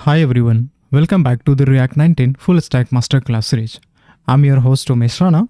Hi everyone, welcome back to the React 19 Full Stack Masterclass series. I'm your host Umesh Rana,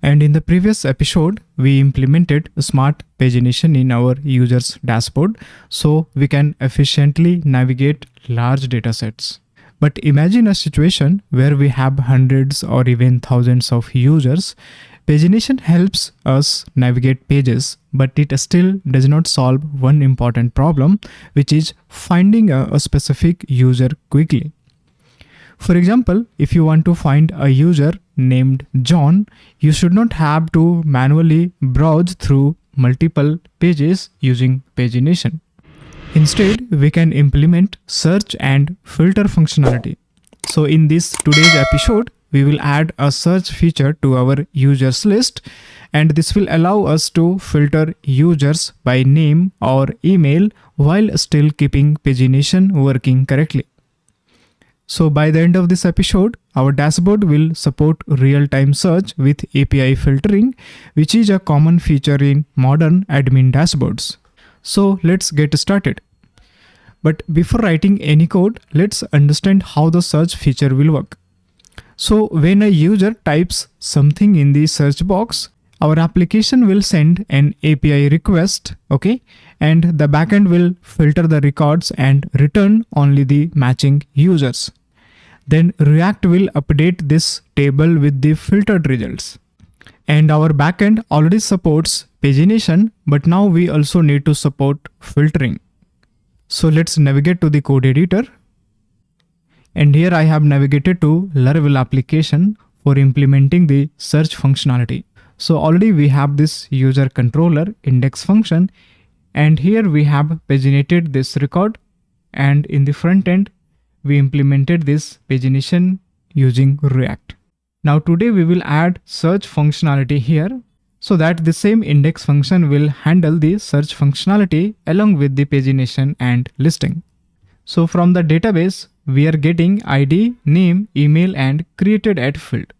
and in the previous episode, we implemented smart pagination in our users dashboard so we can efficiently navigate large datasets. But imagine a situation where we have hundreds or even thousands of users. Pagination helps us navigate pages, but it still does not solve one important problem, which is finding a specific user quickly. For example, if you want to find a user named John, you should not have to manually browse through multiple pages using pagination. Instead, we can implement search and filter functionality. So in this today's episode, we will add a search feature to our users list, and this will allow us to filter users by name or email while still keeping pagination working correctly. So by the end of this episode, our dashboard will support real-time search with API filtering, which is a common feature in modern admin dashboards. So let's get started. But before writing any code, let's understand how the search feature will work. So when a user types something in the search box, our application will send an API request, okay? And the backend will filter the records and return only the matching users. Then React will update this table with the filtered results. And our backend already supports pagination, but now we also need to support filtering. So let's navigate to the code editor. And here I have navigated to Laravel application for implementing the search functionality. So already we have this user controller index function, and here we have paginated this record, and in the front end we implemented this pagination using React. Now today we will add search functionality here so that the same index function will handle the search functionality along with the pagination and listing. So from the database, we are getting ID, name, email, and created at field.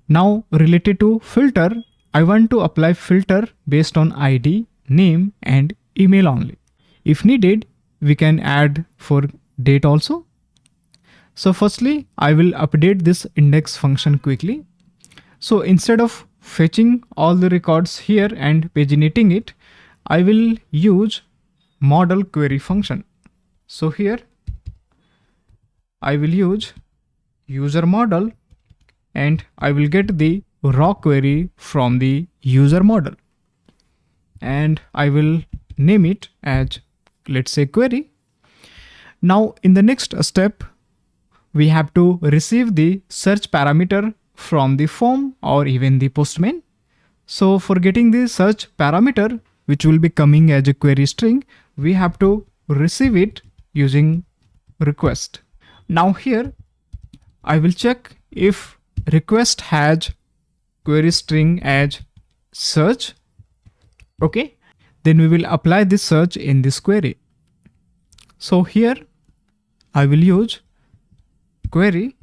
Now related to filter, I want to apply filter based on ID, name, and email only. If needed, we can add for date also. So firstly, I will update this index function quickly. So instead of fetching all the records here and paginating it, I will use model query function. So here I will use user model, and I will get the raw query from the user model, and I will name it as, let's say, query. Now in the next step, we have to receive the search parameter from the form or even the postman. So for getting the search parameter, which will be coming as a query string, we have to receive it using request. Now here I will check if request has query string as search. Okay, then we will apply this search in this query. So here I will use query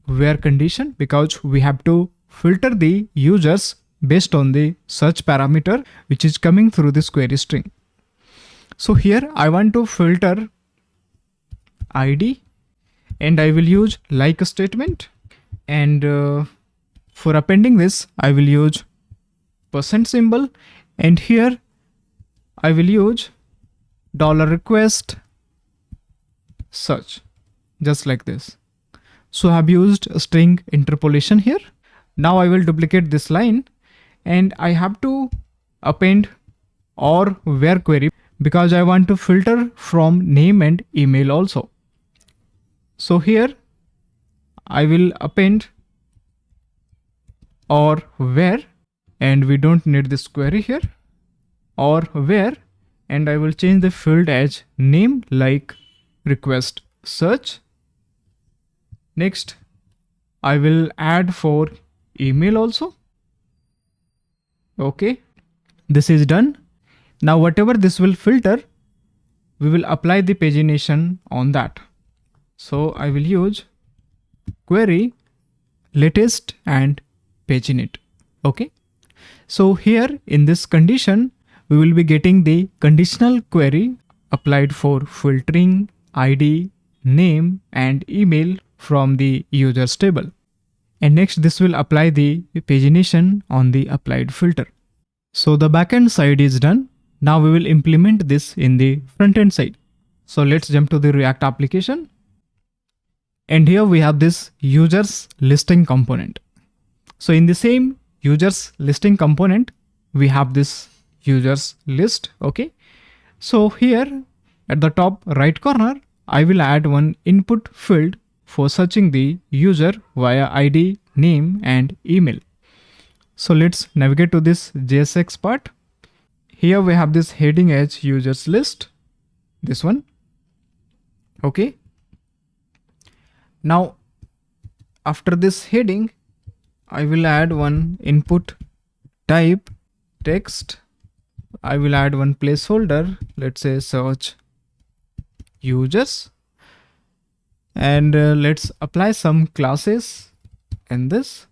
where condition, because we have to filter the users based on the search parameter which is coming through this query string. So here I want to filter ID, and I will use like a statement, and for appending this I will use %, and here I will use $request search, just like this. So I have used a string interpolation here. Now I will duplicate this line, and I have to append or where query because I want to filter from name and email also. So here I will append or where, and we don't need this query here, or where, and I will change the field as name like request search. Next, I will add for email also. Okay, this is done. Now whatever this will filter, we will apply the pagination on that. So I will use query latest and paginate. Okay, so here in this condition, we will be getting the conditional query applied for filtering ID, name and email from the users table. And next, this will apply the pagination on the applied filter. So the backend side is done. Now we will implement this in the front-end side. So let's jump to the React application. And here we have this users listing component. So in the same users listing component, we have this users list. Okay. So here at the top right corner, I will add one input field for searching the user via ID, name, and email. So let's navigate to this JSX part. Here we have this heading as users list, this one. Okay. Now, after this heading, I will add one input type text. I will add one placeholder, let's say search users. And let's apply some classes in this.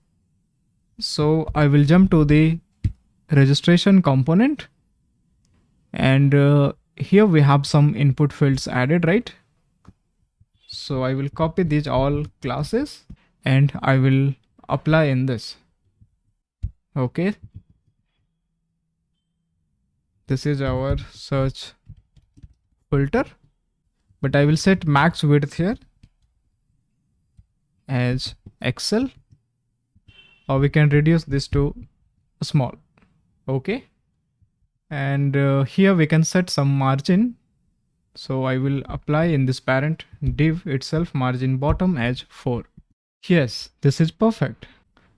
So I will jump to the registration component. And here we have some input fields added, right? So I will copy these all classes and I will apply in this. Okay. This is our search filter, but I will set max width here as Excel, or we can reduce this to small. Okay. And here we can set some margin. So I will apply in this parent div itself margin bottom as 4. Yes, this is perfect.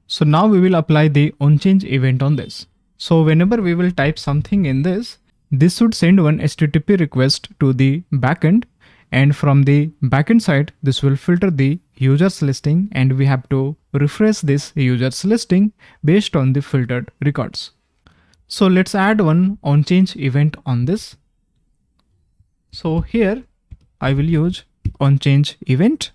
So now we will apply the onChange event on this. So whenever we will type something in this should send one HTTP request to the backend, and from the backend side, this will filter the users listing, and we have to refresh this users listing based on the filtered records. So let's add one onChange event on this. So here I will use onChange event,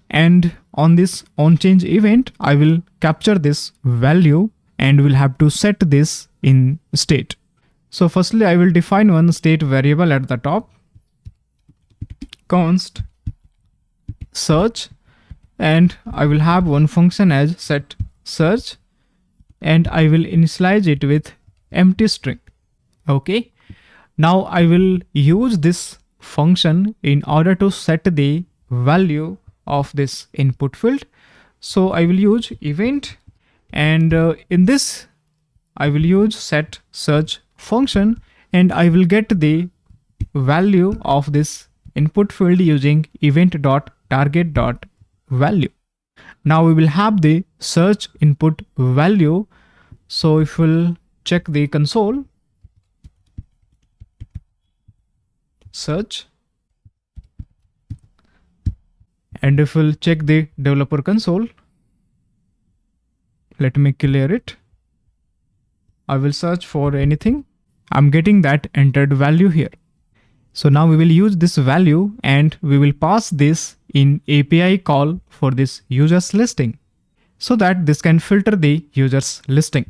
and on this onChange event, I will capture this value and will have to set this in state. So firstly, I will define one state variable at the top, const search, and I will have one function as set search, and I will initialize it with empty string. Okay. Now I will use this function in order to set the value of this input field. So I will use event, and in this I will use set search function, and I will get the value of this input field using event.target.value. Now we will have the search input value. So if we'll check the console, search, and if we'll check the developer console, let me clear it. I will search for anything. I'm getting that entered value here. So now we will use this value and we will pass this in API call for this users listing, so that this can filter the users listing.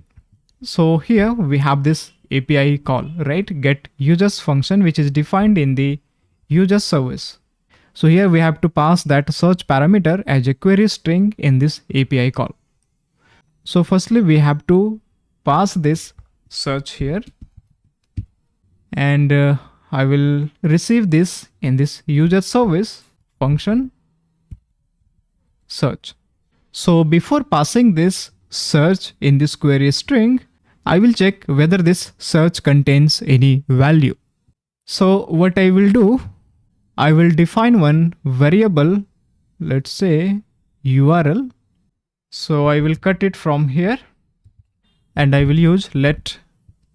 So here we have this API call, right? Get users function, which is defined in the users service. So here we have to pass that search parameter as a query string in this API call. So firstly, we have to pass this search here, and I will receive this in this user service function search. So before passing this search in this query string, I will check whether this search contains any value. So what I will do, I will define one variable, let's say URL. So I will cut it from here, and I will use let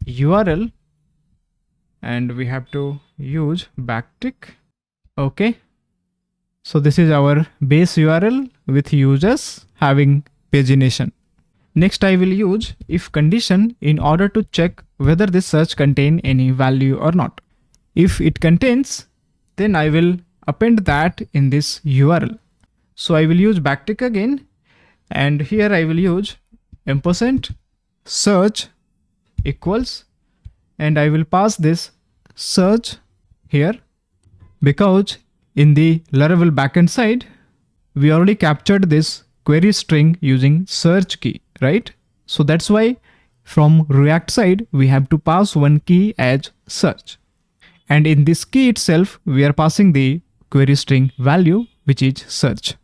URL, and we have to use backtick. Okay. So this is our base URL with users having pagination. Next, I will use if condition in order to check whether this search contain any value or not. If it contains, then I will append that in this URL. So I will use backtick again, and here I will use ampersand search equals, and I will pass this search here, because in the Laravel backend side, we already captured this query string using search key, right? So that's why from React side, we have to pass one key as search. And in this key itself, we are passing the query string value, which is search.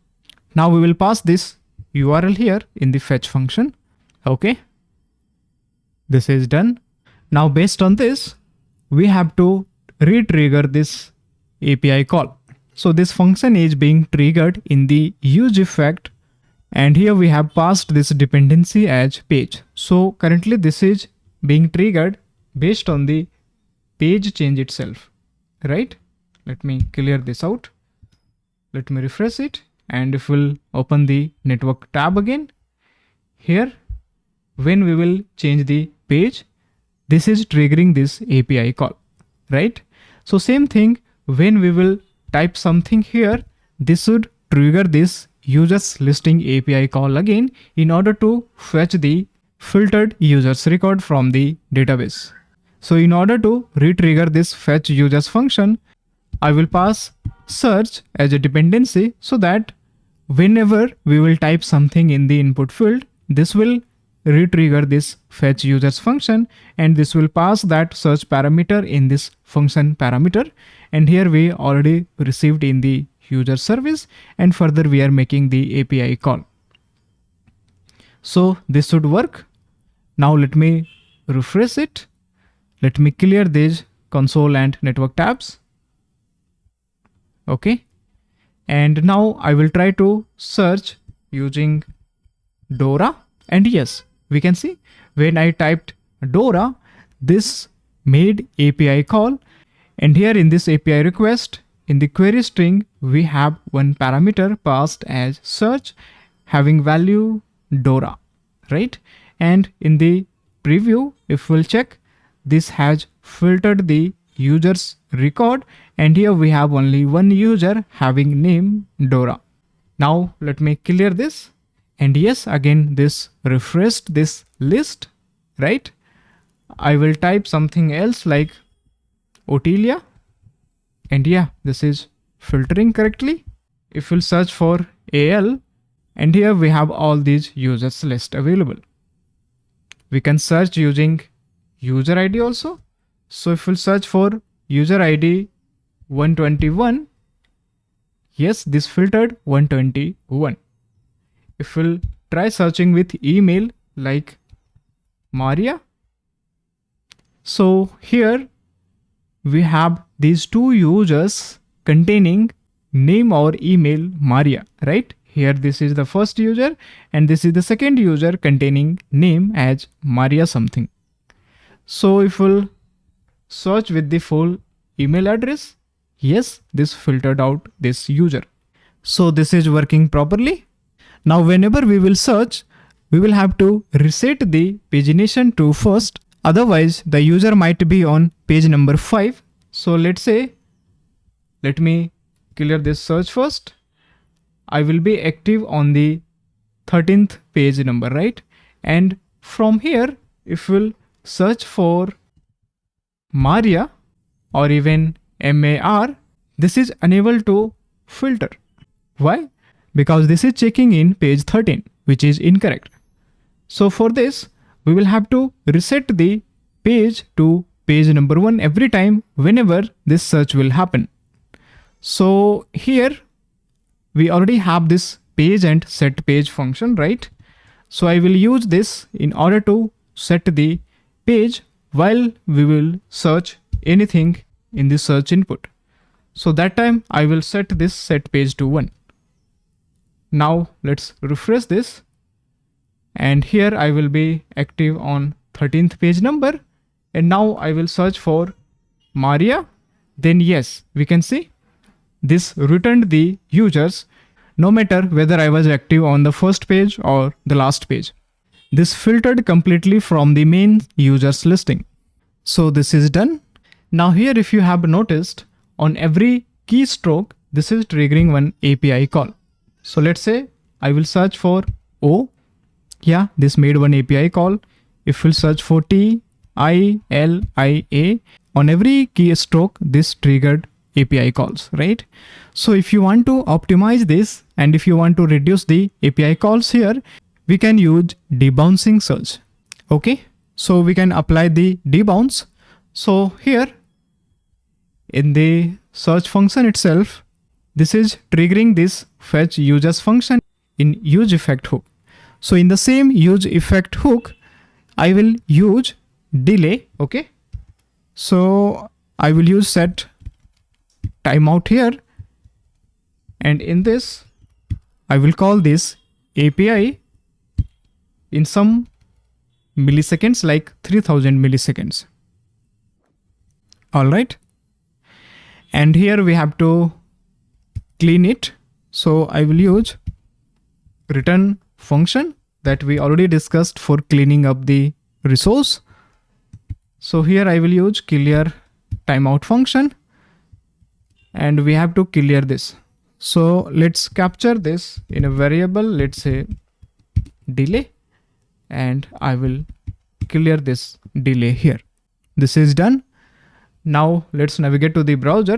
Now we will pass this URL here in the fetch function. Okay. This is done. Now based on this, we have to re-trigger this API call. So this function is being triggered in the use effect, and here we have passed this dependency as page. So currently this is being triggered based on the page change itself, right? Let me clear this out. Let me refresh it, and if we'll open the network tab again, here when we will change the page, this is triggering this API call, right? So same thing, when we will type something here, this should trigger this users listing API call again in order to fetch the filtered users record from the database. So in order to re-trigger this fetch users function, I will pass search as a dependency so that whenever we will type something in the input field, this will re-trigger this fetch users function, and this will pass that search parameter in this function parameter. And here we already received in the user service, and further we are making the API call. So this should work. Now let me refresh it. Let me clear these console and network tabs. Okay. And now I will try to search using Dora. And yes, we can see when I typed Dora, this made API call. And here in this API request, in the query string, we have one parameter passed as search having value Dora, right? And in the preview, if we'll check, this has filtered the user's record, and here we have only one user having name Dora. Now let me clear this. And yes, again, this refreshed this list, right? I will type something else like Otilia. And yeah, this is filtering correctly. If we'll search for AL, and here we have all these users list available. We can search using user ID also. So if we'll search for user ID 121, yes, this filtered 121. If we'll try searching with email like Maria, so here we have these two users containing name or email Maria, right? Here this is the first user, and this is the second user containing name as Maria something. So if we'll search with the full email address, yes, this filtered out this user. So this is working properly. Now whenever we will search, we will have to reset the pagination to first. Otherwise, the user might be on page number 5. So let's say, let me clear this search first. I will be active on the 13th page number, right? And from here, if we'll search for Maria or even MAR, this is unable to filter. Why? Because this is checking in page 13, which is incorrect. So for this, we will have to reset the page to page number 1 every time whenever this search will happen. So here we already have this page and set page function, right? So I will use this in order to set the page while we will search anything in the search input. So that time I will set this set page to 1. Now let's refresh this. And here I will be active on 13th page number. And now I will search for Maria. Then yes, we can see this returned the users no matter whether I was active on the first page or the last page. This filtered completely from the main users listing. So this is done. Now here, if you have noticed, on every keystroke, this is triggering one API call. So let's say I will search for O. Yeah, this made one API call. If we'll search for T, I, L, I, A, on every keystroke, this triggered API calls, right? So if you want to optimize this and if you want to reduce the API calls here, we can use debouncing search. Okay, so we can apply the debounce. So here in the search function itself, this is triggering this fetch users function in use effect hook. So in the same use effect hook, I will use delay. Okay, so I will use set timeout here, and in this I will call this API in some milliseconds, like 3000 milliseconds. All right, and here we have to clean it. So I will use return function that we already discussed for cleaning up the resource. So here I will use clear timeout function, and we have to clear this. So let's capture this in a variable, let's say delay, and I will clear this delay here. This is done. Now let's navigate to the browser.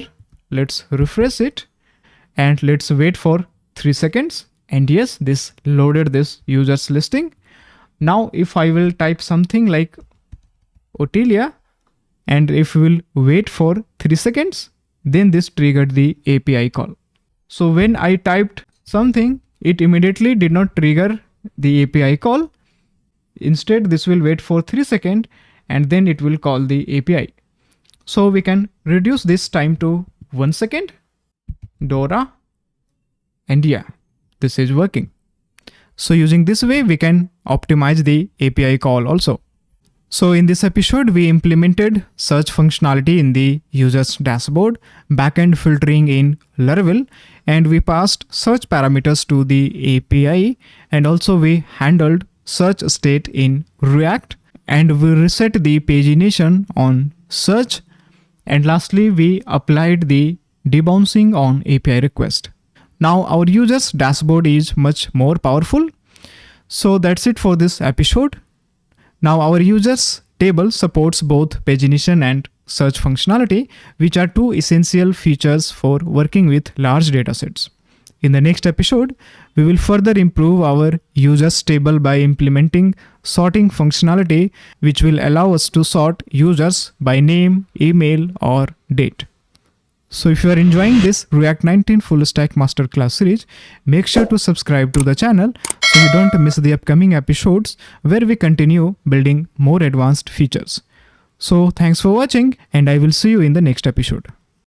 Let's refresh it and let's wait for 3 seconds. And yes, this loaded this users listing. Now if I will type something like Otilia, and if we will wait for 3 seconds, then this triggered the API call. So when I typed something, it immediately did not trigger the API call. Instead, this will wait for 3 seconds and then it will call the API. So we can reduce this time to 1 second. Dora, and yeah, this is working. So using this way, we can optimize the API call also. So in this episode, we implemented search functionality in the user's dashboard, backend filtering in Laravel, and we passed search parameters to the API, and also we handled search state in React, and we reset the pagination on search, and lastly, we applied the debouncing on API request. Now our user's dashboard is much more powerful. So that's it for this episode. Now our users table supports both pagination and search functionality, which are two essential features for working with large datasets. In the next episode, we will further improve our users table by implementing sorting functionality, which will allow us to sort users by name, email, or date. So if you are enjoying this React 19 Full Stack Masterclass series, make sure to subscribe to the channel so you don't miss the upcoming episodes where we continue building more advanced features. So thanks for watching, and I will see you in the next episode.